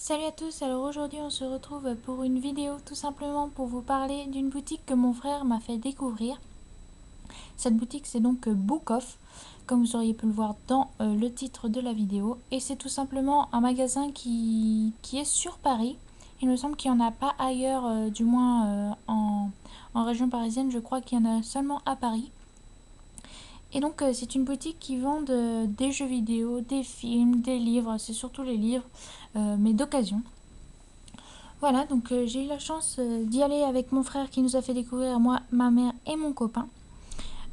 Salut à tous, alors aujourd'hui on se retrouve pour une vidéo tout simplement pour vous parler d'une boutique que mon frère m'a fait découvrir. Cette boutique c'est donc Book Off, comme vous auriez pu le voir dans le titre de la vidéo. Et c'est tout simplement un magasin qui est sur Paris. Il me semble qu'il n'y en a pas ailleurs, du moins en région parisienne, je crois qu'il y en a seulement à Paris. Et donc c'est une boutique qui vend des jeux vidéo, des films, des livres, c'est surtout les livres, mais d'occasion. Voilà, donc j'ai eu la chance d'y aller avec mon frère qui nous a fait découvrir, moi, ma mère et mon copain.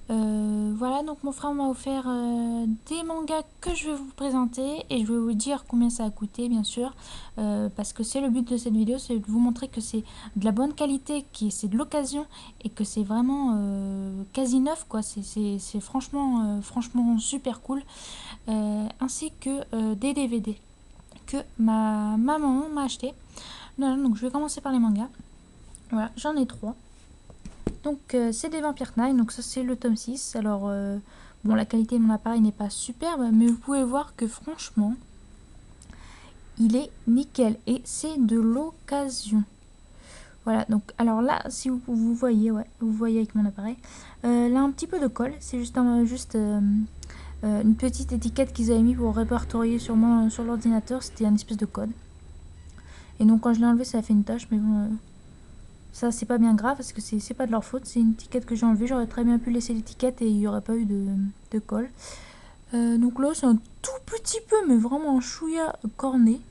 Voilà, donc mon frère m'a offert des mangas que je vais vous présenter et je vais vous dire combien ça a coûté, bien sûr, parce que c'est le but de cette vidéo, c'est de vous montrer que c'est de la bonne qualité, que c'est de l'occasion et que c'est vraiment quasi neuf, quoi. C'est franchement super cool, ainsi que des DVD que ma maman m'a acheté. Voilà, donc je vais commencer par les mangas. Voilà, j'en ai 3. Donc c'est des Vampire Knight, donc ça c'est le tome 6. Alors bon, la qualité de mon appareil n'est pas superbe, mais vous pouvez voir que franchement il est nickel et c'est de l'occasion. Voilà, donc alors là, si vous voyez, ouais, vous voyez avec mon appareil, là un petit peu de colle, c'est juste une petite étiquette qu'ils avaient mis pour répertorier sûrement sur l'ordinateur, c'était un espèce de code. Et donc quand je l'ai enlevé, ça a fait une tache, mais bon, ça c'est pas bien grave parce que c'est pas de leur faute, c'est une étiquette que j'ai enlevée. J'aurais très bien pu laisser l'étiquette et il n'y aurait pas eu de colle. Donc là, c'est un tout petit peu, mais vraiment un chouïa corné.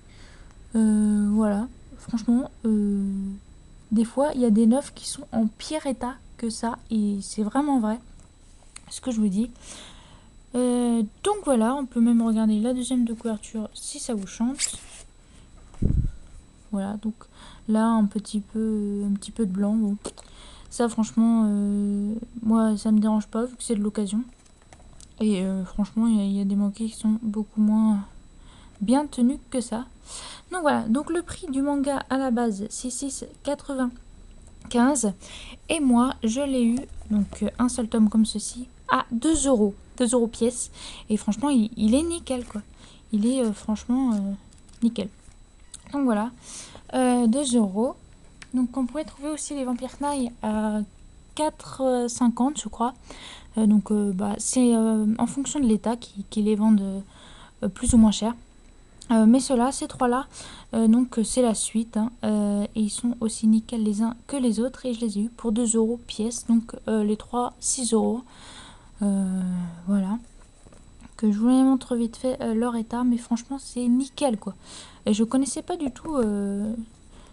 Voilà, franchement, des fois il y a des neufs qui sont en pire état que ça et c'est vraiment vrai ce que je vous dis. Donc voilà, on peut même regarder la deuxième de couverture si ça vous chante. Voilà, donc là un petit peu de blanc. Bon, ça franchement, moi ça me dérange pas vu que c'est de l'occasion. Et franchement, il y a des mangas qui sont beaucoup moins bien tenus que ça. Donc voilà, donc le prix du manga à la base c'est 6,95 et moi je l'ai eu, donc un seul tome comme ceci, à 2 euros. 2 euros pièce. Et franchement, il est nickel quoi. Il est franchement nickel. Donc voilà, 2 euros. Donc on pourrait trouver aussi les Vampire Knight à 4,50 je crois. Donc c'est en fonction de l'état qui les vendent plus ou moins cher. Mais ceux-là, ces trois-là, donc c'est la suite. Hein, et ils sont aussi nickel les uns que les autres. Et je les ai eus pour 2 euros pièce. Donc les trois, 6 euros. Voilà. Que je vous les montre vite fait leur état. Mais franchement, c'est nickel quoi. Et je connaissais pas du tout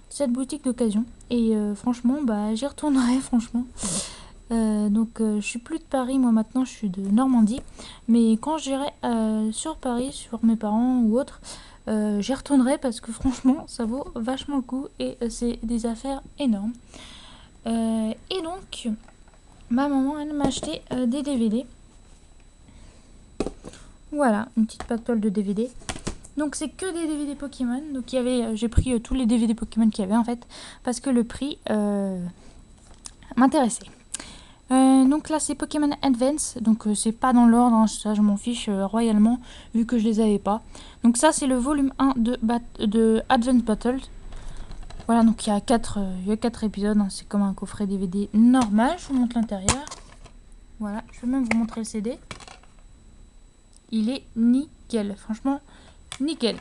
cette boutique d'occasion. Et franchement, j'y retournerai franchement. Donc je suis plus de Paris, moi maintenant je suis de Normandie. Mais quand j'irai sur Paris, sur mes parents ou autre, j'y retournerai parce que franchement ça vaut vachement le coup et c'est des affaires énormes. Et donc ma maman elle m'a acheté des DVD. Voilà, une petite pactole de DVD. Donc c'est que des DVD Pokémon. Donc il y avait, j'ai pris tous les DVD Pokémon qu'il y avait en fait parce que le prix m'intéressait. Donc là c'est Pokémon Advance, donc c'est pas dans l'ordre, hein, ça je m'en fiche royalement vu que je les avais pas. Donc ça c'est le volume 1 de Advance Battle. Voilà, donc il y a 4 épisodes, hein, c'est comme un coffret DVD normal. Je vous montre l'intérieur. Voilà, je vais même vous montrer le CD. Il est nickel, franchement nickel.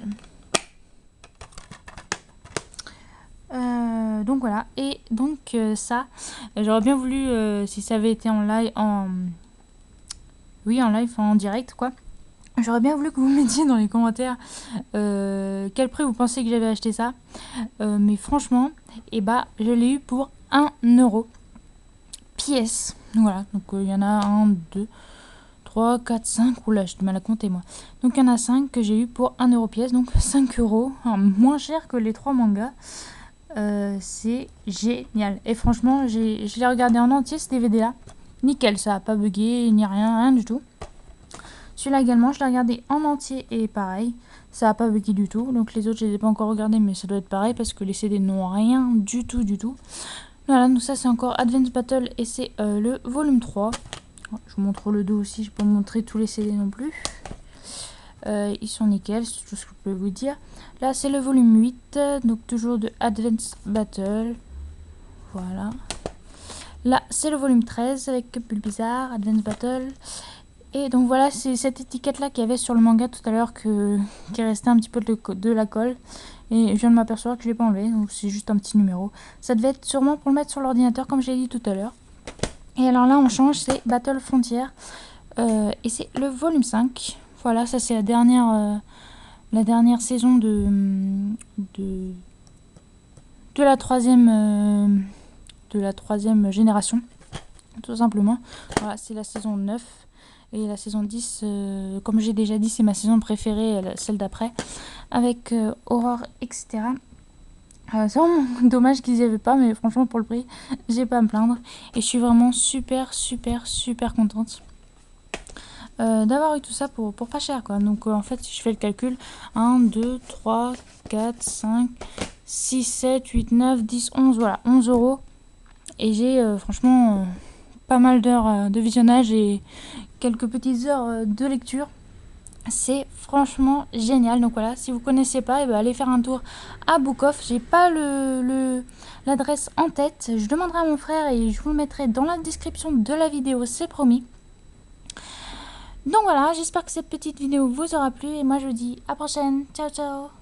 Donc voilà, et donc ça, j'aurais bien voulu, si ça avait été en live, en live, en direct quoi, j'aurais bien voulu que vous mettiez dans les commentaires quel prix vous pensez que j'avais acheté ça. Mais franchement, je l'ai eu pour 1 euro pièce. Voilà, donc il y en a 1, 2, 3, 4, 5, oula j'ai du mal à compter moi. Donc il y en a 5 que j'ai eu pour 1 euro pièce, donc 5 euros, moins cher que les 3 mangas. C'est génial et franchement je l'ai regardé en entier ce DVD là, nickel, ça a pas bugué ni rien du tout. Celui-là également je l'ai regardé en entier et pareil, ça a pas bugué du tout. Donc les autres je les ai pas encore regardés mais ça doit être pareil parce que les CD n'ont rien du tout. Voilà, donc ça c'est encore Advance Battle et c'est le volume 3. Je vous montre le dos aussi, je peux vous montrer tous les CD non plus. Ils sont nickel, c'est tout ce que je peux vous dire. Là c'est le volume 8, donc toujours de Advance Battle. Voilà. Là c'est le volume 13 avec Bulbizarre, Advance Battle. Et donc voilà, c'est cette étiquette là qu'il y avait sur le manga tout à l'heure qui restait un petit peu de la colle. Et je viens de m'apercevoir que je l'ai pas enlevé, donc c'est juste un petit numéro. Ça devait être sûrement pour le mettre sur l'ordinateur comme j'ai dit tout à l'heure. Et alors là on change, c'est Battle Frontier. Et c'est le volume 5. Voilà, ça c'est la dernière saison de la troisième génération, tout simplement. Voilà, c'est la saison 9. Et la saison 10, comme j'ai déjà dit, c'est ma saison préférée, celle d'après, avec Aurore, etc. C'est vraiment dommage qu'ils n'y avaient pas, mais franchement, pour le prix, j'ai pas à me plaindre. Et je suis vraiment super contente d'avoir eu tout ça pour pas cher, quoi. Donc, en fait, si je fais le calcul, 1, 2, 3, 4, 5, 6, 7, 8, 9, 10, 11, voilà, 11 euros. Et j'ai franchement pas mal d'heures de visionnage et quelques petites heures de lecture. C'est franchement génial. Donc voilà, si vous connaissez pas, allez faire un tour à Book Off. J'ai pas l'adresse en tête. Je demanderai à mon frère et je vous le mettrai dans la description de la vidéo, c'est promis. Donc voilà, j'espère que cette petite vidéo vous aura plu et moi je vous dis à la prochaine. Ciao ciao.